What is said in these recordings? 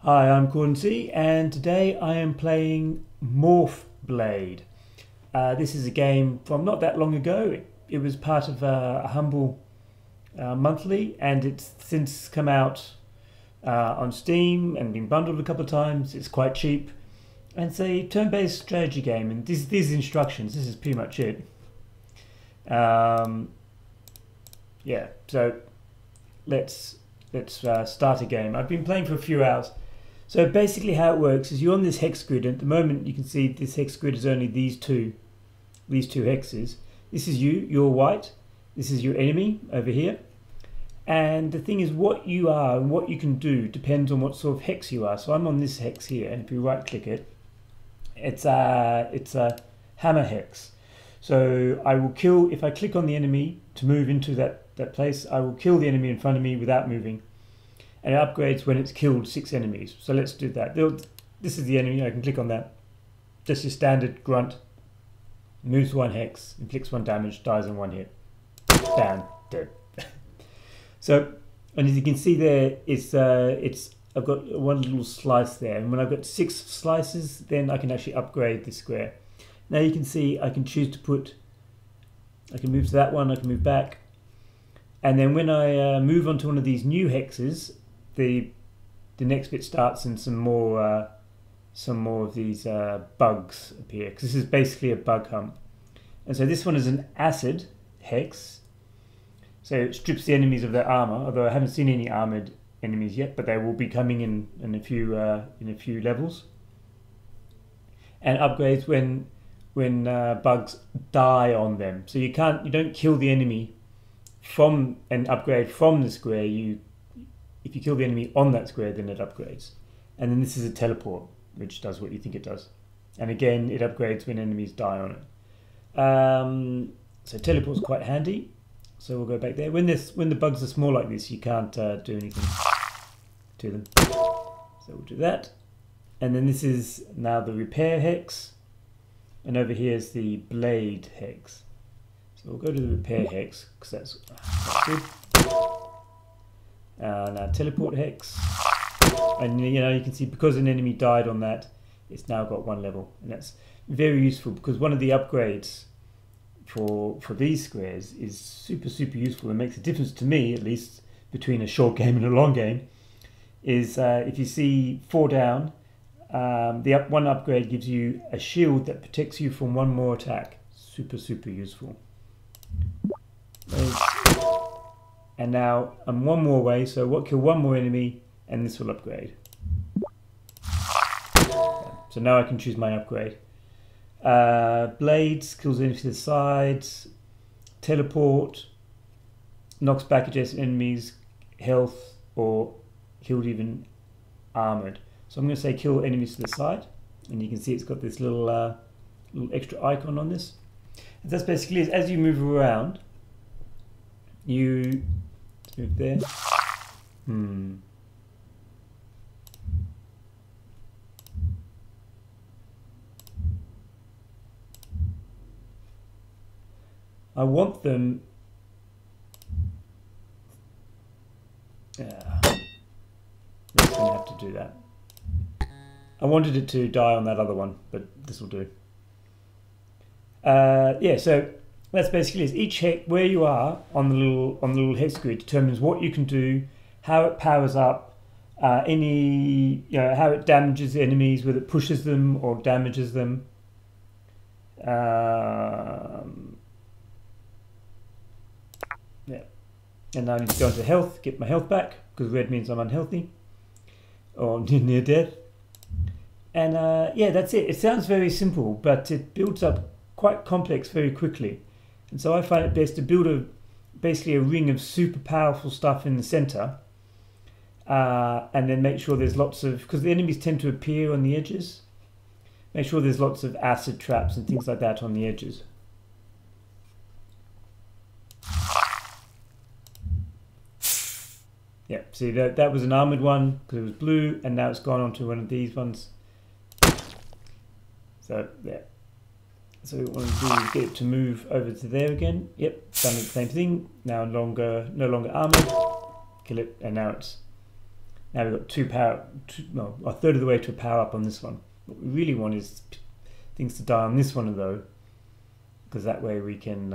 Hi, I'm Cornsey, and today I am playing Morph Blade. This is a game from not that long ago. It was part of a Humble monthly, and it's since come out on Steam and been bundled a couple of times. It's quite cheap, and it's a turn-based strategy game. And these instructions. This is pretty much it. Yeah, so let's start a game. I've been playing for a few hours. So basically how it works is you're on this hex grid, and at the moment you can see this hex grid is only these two hexes. This is you're white, this is your enemy over here. And the thing is, what you are and what you can do depends on what sort of hex you are. So I'm on this hex here, and if you right click it, it's a hammer hex. So I will kill, if I click on the enemy to move into that place, I will kill the enemy in front of me without moving. And it upgrades when it's killed 6 enemies. So let's do that. This is the enemy. I can click on that. Just your standard grunt. Moves 1 hex, inflicts 1 damage, dies in 1 hit. Down, dead. So, and as you can see there, I've got one little slice there. And when I've got 6 slices, then I can actually upgrade this square. Now you can see I can choose to put. I can move to that one. I can move back. And then when I move on to one of these new hexes, the next bit starts, and some more of these bugs appear, because this is basically a bug hunt. And so this one is an acid hex, so it strips the enemies of their armor. Although I haven't seen any armored enemies yet, but they will be coming in a few levels. And upgrades when bugs die on them. So you don't kill the enemy from an upgrade from the square. If you kill the enemy on that square, then it upgrades. And then this is a teleport, which does what you think it does. And again, it upgrades when enemies die on it. So teleport's quite handy. So we'll go back there. When the bugs are small like this, you can't do anything to them. So we'll do that. And then this is now the repair hex. And over here is the blade hex. So we'll go to the repair hex, because that's good. Now teleport hex, and you can see because an enemy died on that, it's now got 1 level, and that's very useful, because one of the upgrades for these squares is super useful and makes a difference to me, at least, between a short game and a long game. Is if you see 4 down, the one upgrade gives you a shield that protects you from 1 more attack. Super useful. And now I'm 1 more away, so kill 1 more enemy, and this will upgrade. So now I can choose my upgrade. Blades kills enemies to the sides. Teleport knocks back adjacent enemies, health, or killed even armored. So I'm going to say kill enemies to the side, and you can see it's got this little extra icon on this. And that's basically it. As you move around, let's move there. I want them. Let's have to do that. I wanted it to die on that other one, but this will do. Yeah, so that's basically it. Each hex, where you are on the little hex grid, determines what you can do, how it powers up, how it damages enemies, whether it pushes them or damages them. Yeah, and now I need to go into health, get my health back, because red means I'm unhealthy or near death. And yeah, that's it. It sounds very simple, but it builds up quite complex very quickly. And so I find it best to build basically a ring of super powerful stuff in the center, and then make sure there's lots of, because the enemies tend to appear on the edges, make sure there's lots of acid traps and things like that on the edges. Yeah, see that was an armored one because it was blue, and now it's gone on to one of these ones. So yeah. So what we want to do is get it to move over to there again. Yep, done the same thing. Now no longer armored. Kill it, and now it's Now we've got well, a third of the way to a power up on this one. What we really want is things to die on this one though, because that way we can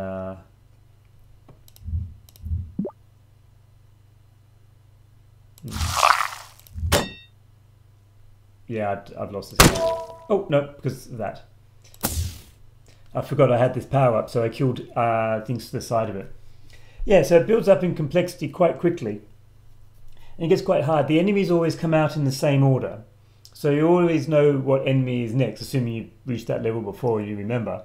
yeah, I've lost this one. Oh no, because of that. I forgot I had this power up, so I killed things to the side of it. Yeah, so it builds up in complexity quite quickly. And it gets quite hard. The enemies always come out in the same order. So you always know what enemy is next, assuming you've reached that level before you remember.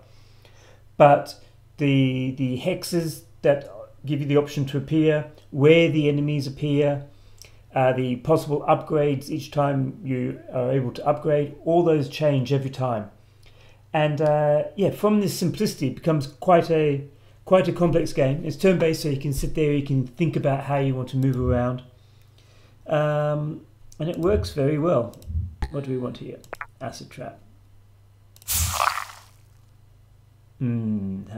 But the hexes that give you the option to appear, where the enemies appear, the possible upgrades each time you are able to upgrade, all those change every time. And yeah, from this simplicity it becomes quite a complex game. It's turn-based, so you can sit there, you can think about how you want to move around. And it works very well. What do we want here? Acid trap. How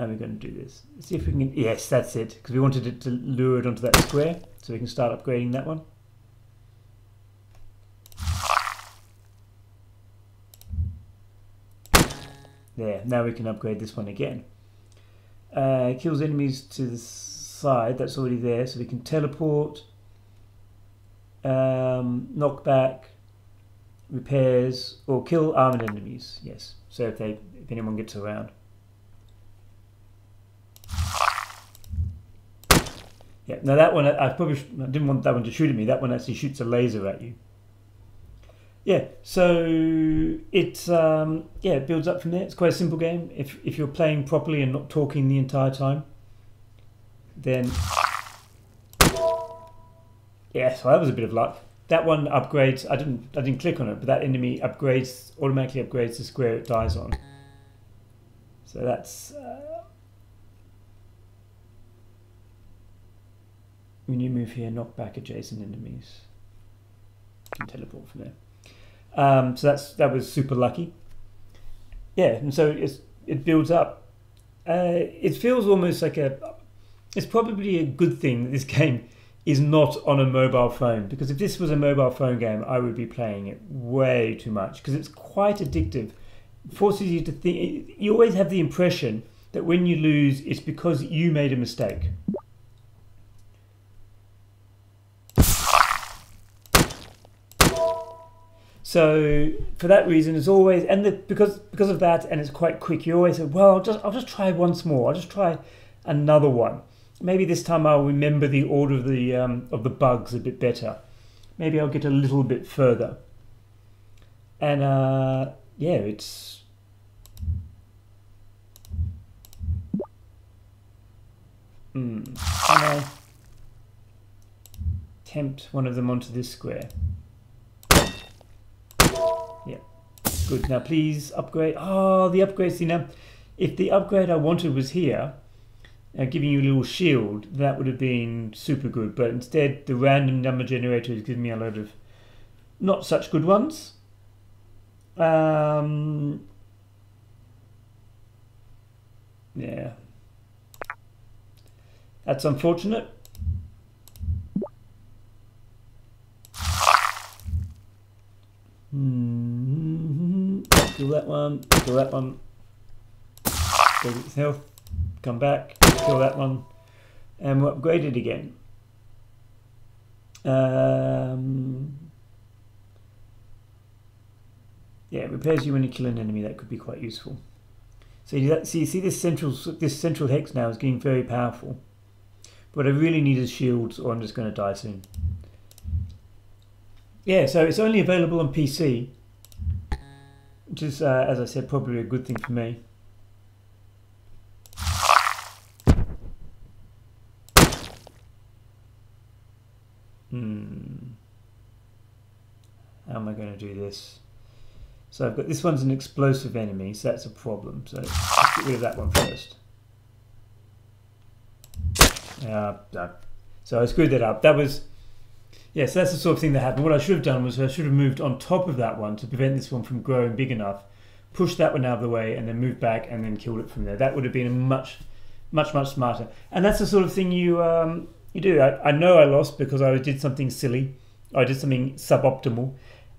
are we going to do this? Let's see if we can... Yes, that's it. Because we wanted it to lure it onto that square. So we can start upgrading that one. There. Now we can upgrade this one again. Kills enemies to the side. That's already there. So we can teleport. Knockback. Repairs. Or kill armored enemies. Yes. So if anyone gets around. Yeah, now that one, I didn't want that one to shoot at me. That one actually shoots a laser at you. Yeah, so it it builds up from there. It's quite a simple game. If you're playing properly and not talking the entire time, then yeah. So that was a bit of luck. That one upgrades. I didn't click on it, but that enemy automatically upgrades the square it dies on. So that's. When you move here, knock back adjacent enemies. You can teleport from there. So that was super lucky. Yeah, and so it builds up. It feels almost like it's probably a good thing that this game is not on a mobile phone, because if this was a mobile phone game, I would be playing it way too much, because it's quite addictive. It forces you to think. You always have the impression that when you lose, it's because you made a mistake. So for that reason, it's always, and because of that, and it's quite quick. You always say, "Well, I'll just try once more. I'll just try another one. Maybe this time I'll remember the order of the bugs a bit better. Maybe I'll get a little bit further." And yeah, it's can I tempt one of them onto this square? Yeah, good. Now please upgrade. Oh, the upgrade. See, now if the upgrade I wanted was here, giving you a little shield, that would have been super good. But instead, the random number generator is giving me a load of not such good ones. Yeah. That's unfortunate. Kill that one, kill that one. Go get its health, come back, kill that one, and we'll upgrade it again. Yeah, it repairs you when you kill an enemy. That could be quite useful. So you see this central hex now is getting very powerful. What I really need is shields, or I'm just going to die soon. Yeah, so it's only available on PC, which is, as I said, probably a good thing for me. How am I going to do this? So I've got, this one's an explosive enemy, so that's a problem. So let's get rid of that one first. So I screwed that up. That was... Yes, that's the sort of thing that happened. What I should have done was I should have moved on top of that one to prevent this one from growing big enough, pushed that one out of the way, and then moved back and then killed it from there. That would have been a much smarter. And that's the sort of thing you do. I know I lost because I did something silly, I did something suboptimal,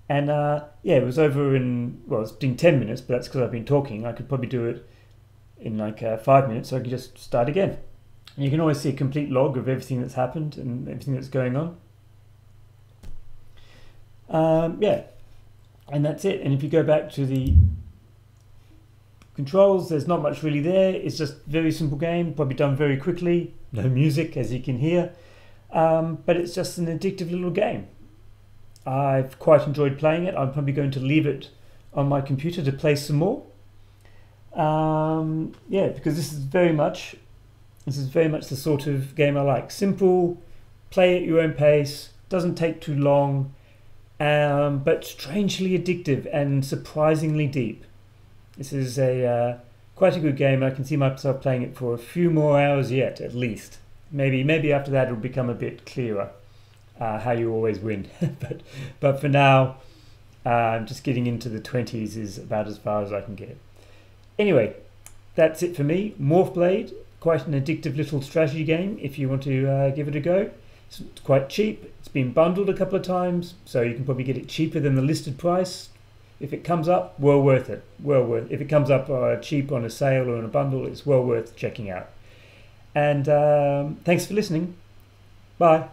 and yeah, it was over in, well, it's been 10 minutes, but that's because I've been talking. I could probably do it in like 5 minutes, so I could just start again. And you can always see a complete log of everything that's happened and everything that's going on. Yeah, and that's it. And if you go back to the controls, there's not much really there. It's just a very simple game, probably done very quickly. No music, as you can hear, but it's just an addictive little game. I've quite enjoyed playing it. I'm probably going to leave it on my computer to play some more. Yeah, because this is very much the sort of game I like. Simple, play at your own pace, doesn't take too long, but strangely addictive and surprisingly deep. This is quite a good game. I can see myself playing it for a few more hours yet, at least. Maybe after that it'll become a bit clearer how you always win. but for now, just getting into the 20s is about as far as I can get. Anyway, that's it for me. Morphblade, quite an addictive little strategy game if you want to give it a go. It's quite cheap. It's been bundled a couple of times, so you can probably get it cheaper than the listed price. If it comes up, well worth it. Well worth. If it comes up cheap on a sale or in a bundle, it's well worth checking out. And thanks for listening. Bye.